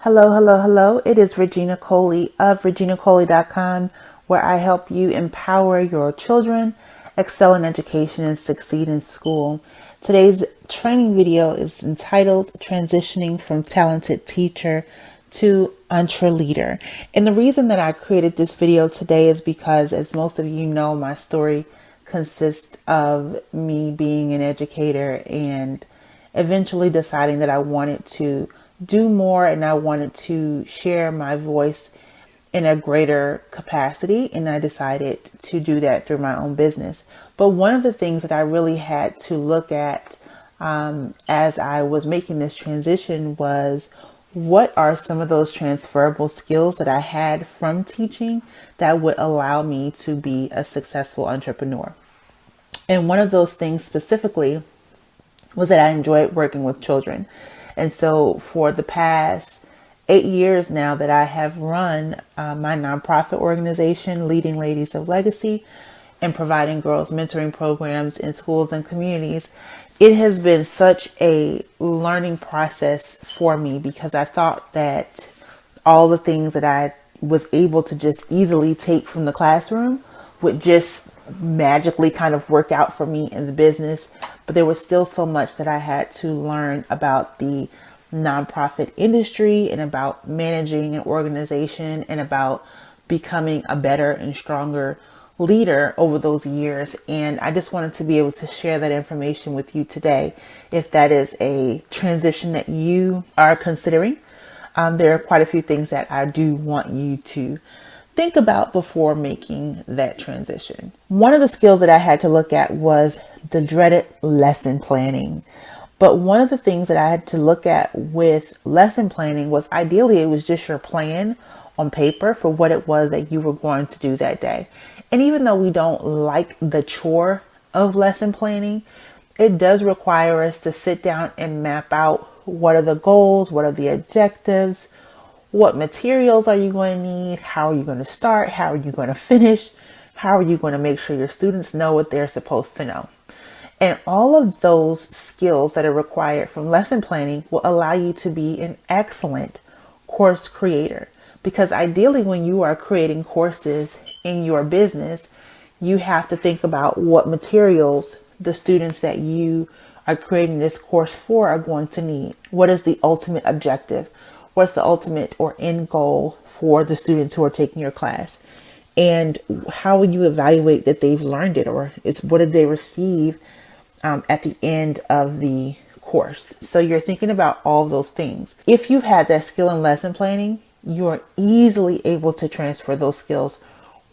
Hello, hello, hello. It is Regina Coley of reginacoley.com, where I help you empower your children, excel in education, and succeed in school. Today's training video is entitled Transitioning from Talented Teacher to EntreLeader. And the reason that I created this video today is because, as most of you know, my story consists of me being an educator and eventually deciding that I wanted to do more and I wanted to share my voice in a greater capacity, and I decided to do that through my own business. But one of the things that I really had to look at as I was making this transition was, what are some of those transferable skills that I had from teaching that would allow me to be a successful entrepreneur? And one of those things specifically was that I enjoyed working with children. And so for the past 8 years now that I have run my nonprofit organization, Leading Ladies of Legacy, and providing girls mentoring programs in schools and communities, it has been such a learning process for me, because I thought that all the things that I was able to just easily take from the classroom would just magically kind of work out for me in the business. But there was still so much that I had to learn about the nonprofit industry and about managing an organization and about becoming a better and stronger leader over those years. And I just wanted to be able to share that information with you today. If that is a transition that you are considering, there are quite a few things that I do want you to think about before making that transition. One of the skills that I had to look at was the dreaded lesson planning. But one of the things that I had to look at with lesson planning was, ideally, it was just your plan on paper for what it was that you were going to do that day. And even though we don't like the chore of lesson planning, it does require us to sit down and map out what are the goals, what are the objectives, what materials are you going to need? How are you going to start? How are you going to finish? How are you going to make sure your students know what they're supposed to know? And all of those skills that are required from lesson planning will allow you to be an excellent course creator. Because ideally, when you are creating courses in your business, you have to think about what materials the students that you are creating this course for are going to need. What is the ultimate objective? What's the ultimate or end goal for the students who are taking your class? And how will you evaluate that they've learned it, or what did they receive at the end of the course? So you're thinking about all of those things. If you've had that skill in lesson planning, you're easily able to transfer those skills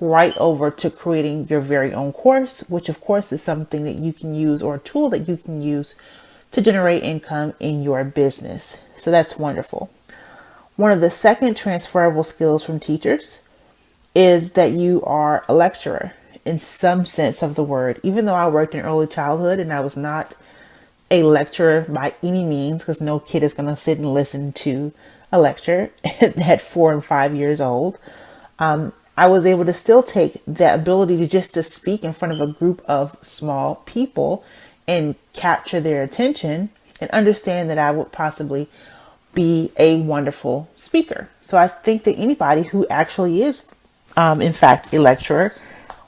right over to creating your very own course, which of course is something that you can use, or a tool that you can use to generate income in your business. So that's wonderful. One of the second transferable skills from teachers is that you are a lecturer in some sense of the word. Even though I worked in early childhood and I was not a lecturer by any means, because no kid is going to sit and listen to a lecture at 4 and 5 years old, I was able to still take the ability to speak in front of a group of small people and capture their attention and understand that I would possibly be a wonderful speaker. So I think that anybody who actually is, in fact, a lecturer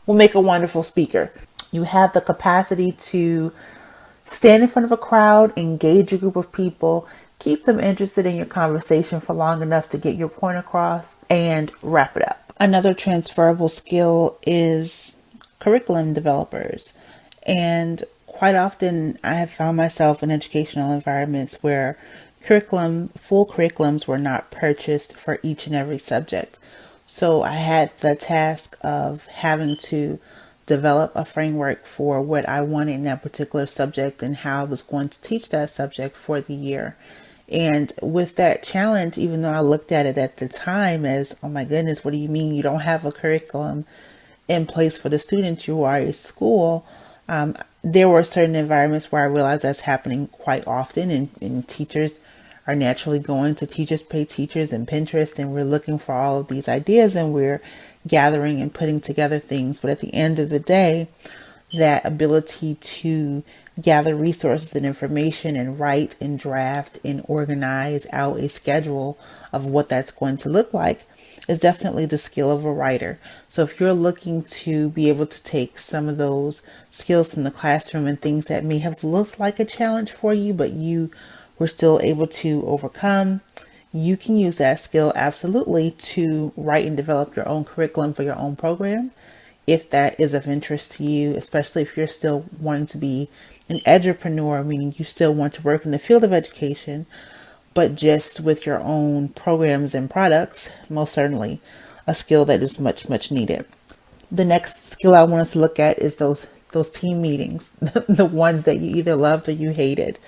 will make a wonderful speaker. You have the capacity to stand in front of a crowd, engage a group of people, keep them interested in your conversation for long enough to get your point across, and wrap it up. Another transferable skill is curriculum developers. And quite often I have found myself in educational environments where full curriculums were not purchased for each and every subject. So I had the task of having to develop a framework for what I wanted in that particular subject and how I was going to teach that subject for the year. And with that challenge, even though I looked at it at the time as, oh my goodness, what do you mean you don't have a curriculum in place for the students? You are a school. There were certain environments where I realized that's happening quite often, and teachers are naturally going to Teachers Pay Teachers and Pinterest, and we're looking for all of these ideas and we're gathering and putting together things. But at the end of the day, that ability to gather resources and information and write and draft and organize out a schedule of what that's going to look like is definitely the skill of a writer. So if you're looking to be able to take some of those skills from the classroom and things that may have looked like a challenge for you, but you were still able to overcome, you can use that skill absolutely to write and develop your own curriculum for your own program, if that is of interest to you, especially if you're still wanting to be an edupreneur, meaning you still want to work in the field of education, but just with your own programs and products. Most certainly a skill that is much, much needed. The next skill I want us to look at is those team meetings, the ones that you either loved or you hated.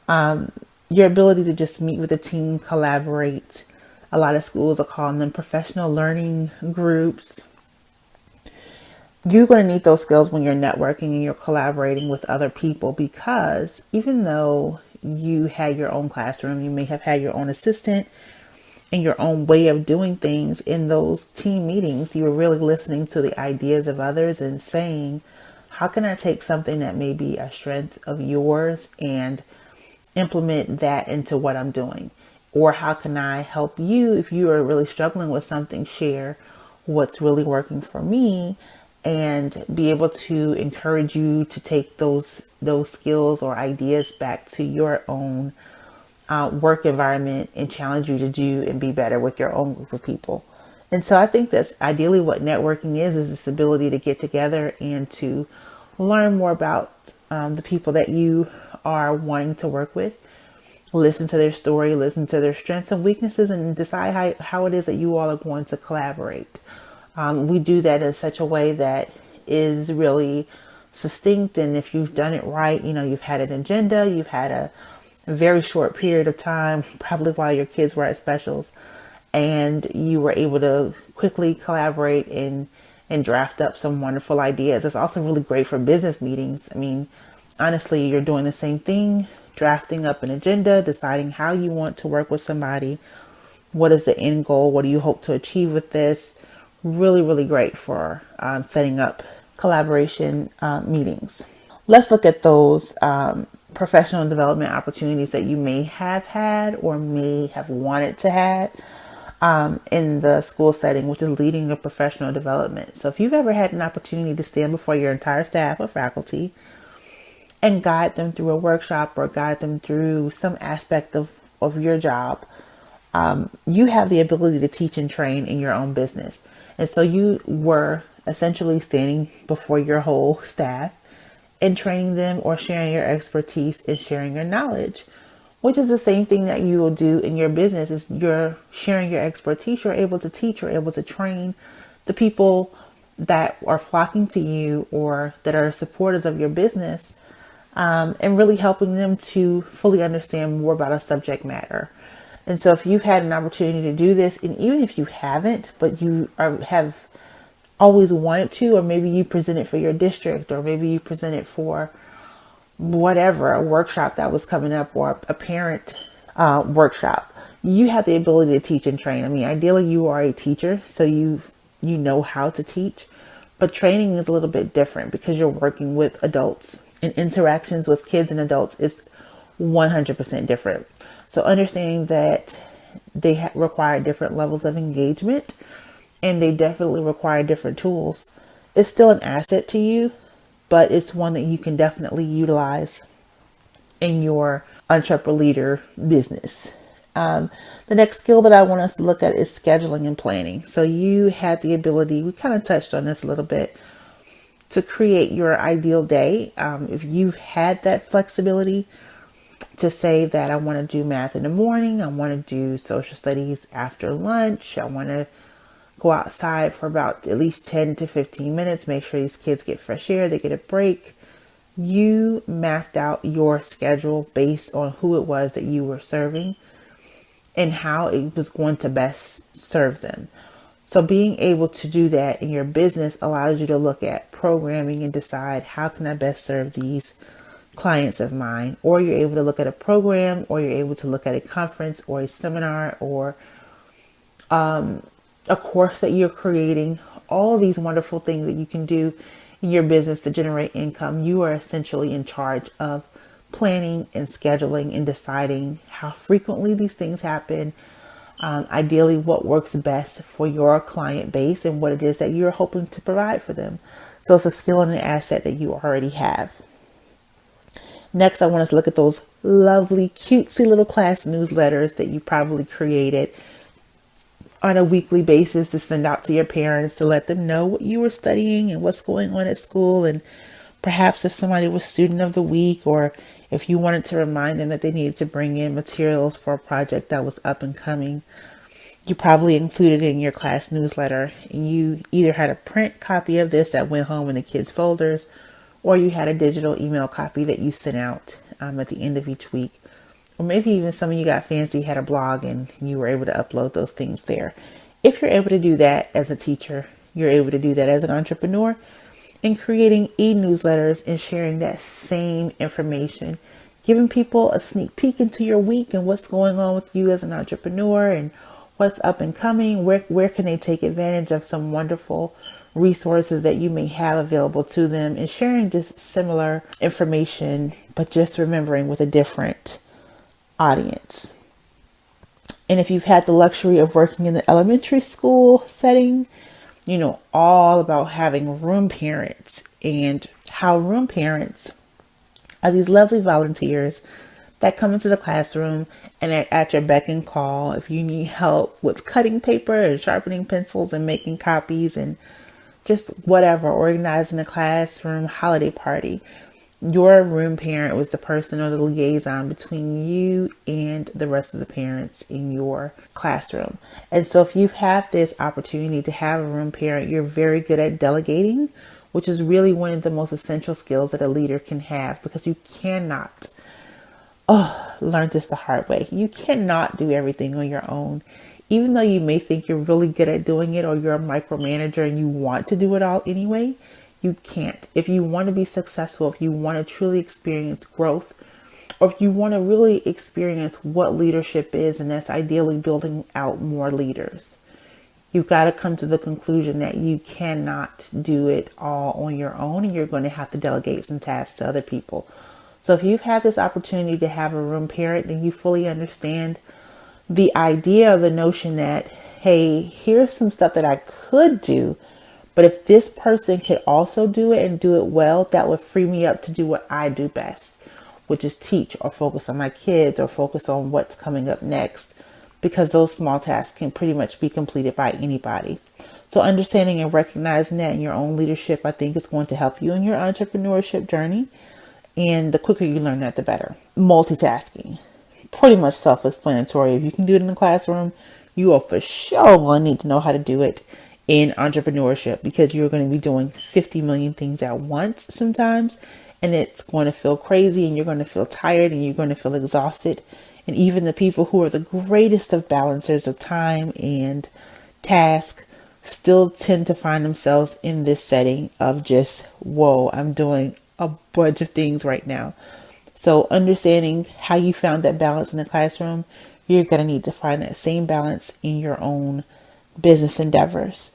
Your ability to just meet with a team, collaborate. A lot of schools are calling them professional learning groups. You're going to need those skills when you're networking and you're collaborating with other people, because even though you had your own classroom, you may have had your own assistant and your own way of doing things. In those team meetings, you were really listening to the ideas of others and saying, how can I take something that may be a strength of yours and implement that into what I'm doing? Or how can I help you if you are really struggling with something, share what's really working for me and be able to encourage you to take those skills or ideas back to your own work environment and challenge you to do and be better with your own group of people. And so I think that's ideally what networking is this ability to get together and to learn more about the people that you are wanting to work with, listen to their story, listen to their strengths and weaknesses, and decide how it is that you all are going to collaborate. We do that in such a way that is really succinct. And if you've done it right, you've had an agenda, you've had a very short period of time, probably while your kids were at specials, and you were able to quickly collaborate and draft up some wonderful ideas. It's also really great for business meetings. I mean, honestly, you're doing the same thing, drafting up an agenda, deciding how you want to work with somebody. What is the end goal? What do you hope to achieve with this? Really, really great for setting up collaboration meetings. Let's look at those professional development opportunities that you may have had or may have wanted to have in the school setting, which is leading your professional development. So if you've ever had an opportunity to stand before your entire staff or faculty and guide them through a workshop or guide them through some aspect of your job, you have the ability to teach and train in your own business. And so you were essentially standing before your whole staff and training them or sharing your expertise and sharing your knowledge, which is the same thing that you will do in your business. Is you're sharing your expertise, you're able to teach, you're able to train the people that are flocking to you or that are supporters of your business, and really helping them to fully understand more about a subject matter. And so if you've had an opportunity to do this, and even if you haven't, but you have always wanted to, or maybe you presented for your district, or maybe you presented for whatever, a workshop that was coming up, or a parent workshop, you have the ability to teach and train. I mean, ideally you are a teacher, so you know how to teach, but training is a little bit different because you're working with adults, and interactions with kids and adults is 100% different. So understanding that they require different levels of engagement and they definitely require different tools, it's still an asset to you, but it's one that you can definitely utilize in your EntreLeader business. The next skill that I want us to look at is scheduling and planning. So you had the ability, we kind of touched on this a little bit, to create your ideal day. If you've had that flexibility to say that I want to do math in the morning, I want to do social studies after lunch, I want to go outside for about at least 10 to 15 minutes, make sure these kids get fresh air, they get a break. You mapped out your schedule based on who it was that you were serving and how it was going to best serve them. So being able to do that in your business allows you to look at programming and decide, how can I best serve these clients of mine? Or you're able to look at a program, or you're able to look at a conference or a seminar or a course that you're creating. All these wonderful things that you can do in your business to generate income, you are essentially in charge of planning and scheduling and deciding how frequently these things happen, ideally what works best for your client base and what it is that you're hoping to provide for them. So it's a skill and an asset that you already have. Next, I want us to look at those lovely, cutesy little class newsletters that you probably created on a weekly basis to send out to your parents to let them know what you were studying and what's going on at school. And perhaps if somebody was student of the week, or if you wanted to remind them that they needed to bring in materials for a project that was up and coming, you probably included it in your class newsletter. And you either had a print copy of this that went home in the kids' folders, or you had a digital email copy that you sent out at the end of each week. Or maybe even some of you got fancy, had a blog, and you were able to upload those things there. If you're able to do that as a teacher, you're able to do that as an entrepreneur, in creating e-newsletters and sharing that same information, giving people a sneak peek into your week and what's going on with you as an entrepreneur and what's up and coming, where can they take advantage of some wonderful resources that you may have available to them, and sharing just similar information, but just remembering with a different audience. And if you've had the luxury of working in the elementary school setting, you know all about having room parents, and how room parents are these lovely volunteers that come into the classroom and are at your beck and call if you need help with cutting paper and sharpening pencils and making copies and just whatever, organizing a classroom holiday party. Your room parent was the person or the liaison between you and the rest of the parents in your classroom. And so if you've had this opportunity to have a room parent, you're very good at delegating, which is really one of the most essential skills that a leader can have, because you cannot, learn this the hard way. You cannot do everything on your own. Even though you may think you're really good at doing it, or you're a micromanager and you want to do it all anyway, you can't. If you want to be successful, if you want to truly experience growth, or if you want to really experience what leadership is, and that's ideally building out more leaders, you've got to come to the conclusion that you cannot do it all on your own, and you're going to have to delegate some tasks to other people. So if you've had this opportunity to have a room parent, then you fully understand the idea, or the notion that, hey, here's some stuff that I could do, but if this person could also do it and do it well, that would free me up to do what I do best, which is teach, or focus on my kids, or focus on what's coming up next, because those small tasks can pretty much be completed by anybody. So understanding and recognizing that in your own leadership, I think is going to help you in your entrepreneurship journey. And the quicker you learn that, the better. Multitasking. Pretty much self-explanatory. If you can do it in the classroom, you are for sure going to need to know how to do it in entrepreneurship, because you're going to be doing 50 million things at once sometimes, and it's going to feel crazy, and you're going to feel tired, and you're going to feel exhausted. And even the people who are the greatest of balancers of time and task still tend to find themselves in this setting of just, whoa, I'm doing a bunch of things right now. So understanding how you found that balance in the classroom, you're going to need to find that same balance in your own business endeavors.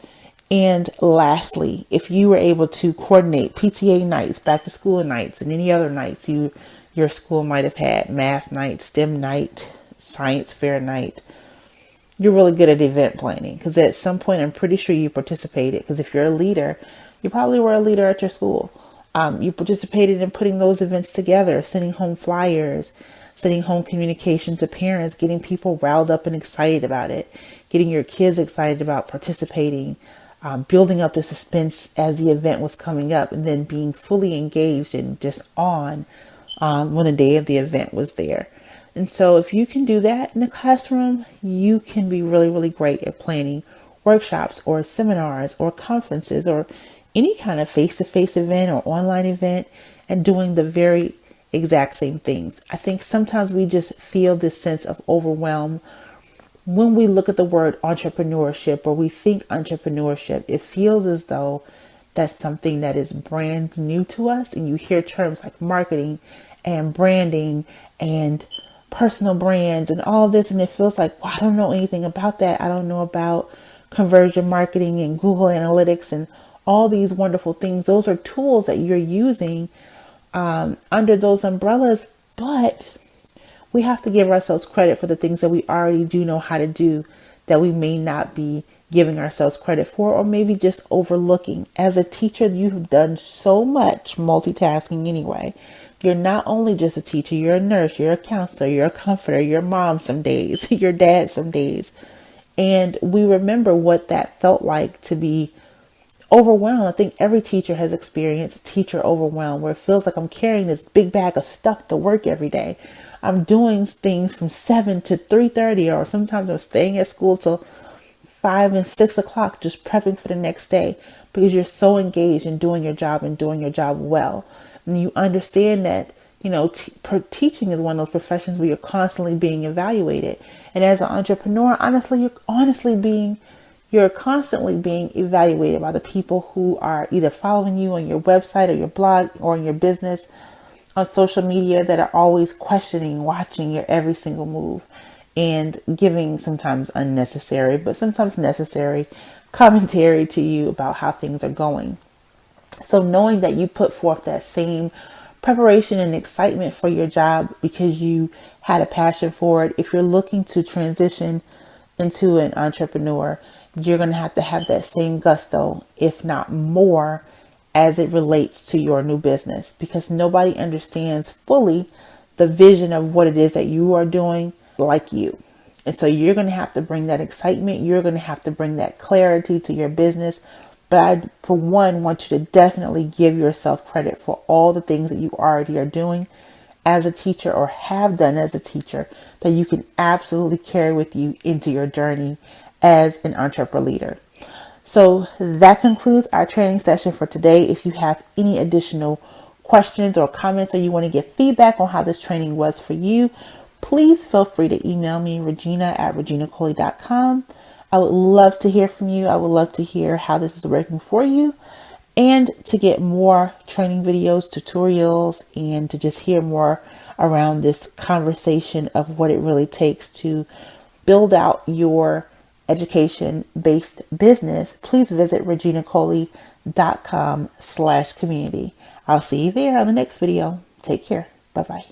And lastly, if you were able to coordinate PTA nights, back to school nights, and any other nights your school might have had, math night, STEM night, science fair night, you're really good at event planning, because at some point I'm pretty sure you participated, because if you're a leader, you probably were a leader at your school. You participated in putting those events together, sending home flyers, sending home communication to parents, getting people riled up and excited about it, getting your kids excited about participating, building up the suspense as the event was coming up, and then being fully engaged and just on when the day of the event was there. And so if you can do that in the classroom, you can be really, really great at planning workshops or seminars or conferences or any kind of face-to-face event or online event, and doing the very exact same things. I think sometimes we just feel this sense of overwhelm when we look at the word entrepreneurship, or we think entrepreneurship. It feels as though that's something that is brand new to us, and you hear terms like marketing and branding and personal brands and all this, and it feels like, well, I don't know anything about that. I don't know about conversion marketing and Google Analytics and all these wonderful things. Those are tools that you're using under those umbrellas, but we have to give ourselves credit for the things that we already do know how to do that we may not be giving ourselves credit for, or maybe just overlooking. As a teacher, you've done so much multitasking anyway. You're not only just a teacher, you're a nurse, you're a counselor, you're a comforter, you're a mom some days, your dad some days. And we remember what that felt like to be overwhelmed. I think every teacher has experienced teacher overwhelm, where it feels like I'm carrying this big bag of stuff to work every day. I'm doing things from 7 to 3:30, or sometimes I'm staying at school till 5 and 6 o'clock, just prepping for the next day, because you're so engaged in doing your job and doing your job well. And you understand that, teaching is one of those professions where you're constantly being evaluated. And as an entrepreneur, you're constantly being evaluated by the people who are either following you on your website or your blog or in your business, on social media, that are always questioning, watching your every single move, and giving sometimes unnecessary, but sometimes necessary commentary to you about how things are going. So knowing that you put forth that same preparation and excitement for your job because you had a passion for it, if you're looking to transition into an entrepreneur, you're going to have that same gusto, if not more, as it relates to your new business, because nobody understands fully the vision of what it is that you are doing like you. And so you're going to have to bring that excitement. You're going to have to bring that clarity to your business. But I, for one, want you to definitely give yourself credit for all the things that you already are doing as a teacher, or have done as a teacher, that you can absolutely carry with you into your journey as an EntreLeader. So that concludes our training session for today. If you have any additional questions or comments, or you want to get feedback on how this training was for you, please feel free to email me, regina@reginacoley.com. I would love to hear from you. I would love to hear how this is working for you, and to get more training videos, tutorials, and to just hear more around this conversation of what it really takes to build out your education-based business. Please visit reginacoley.com/community. I'll see you there on the next video. Take care. Bye-bye.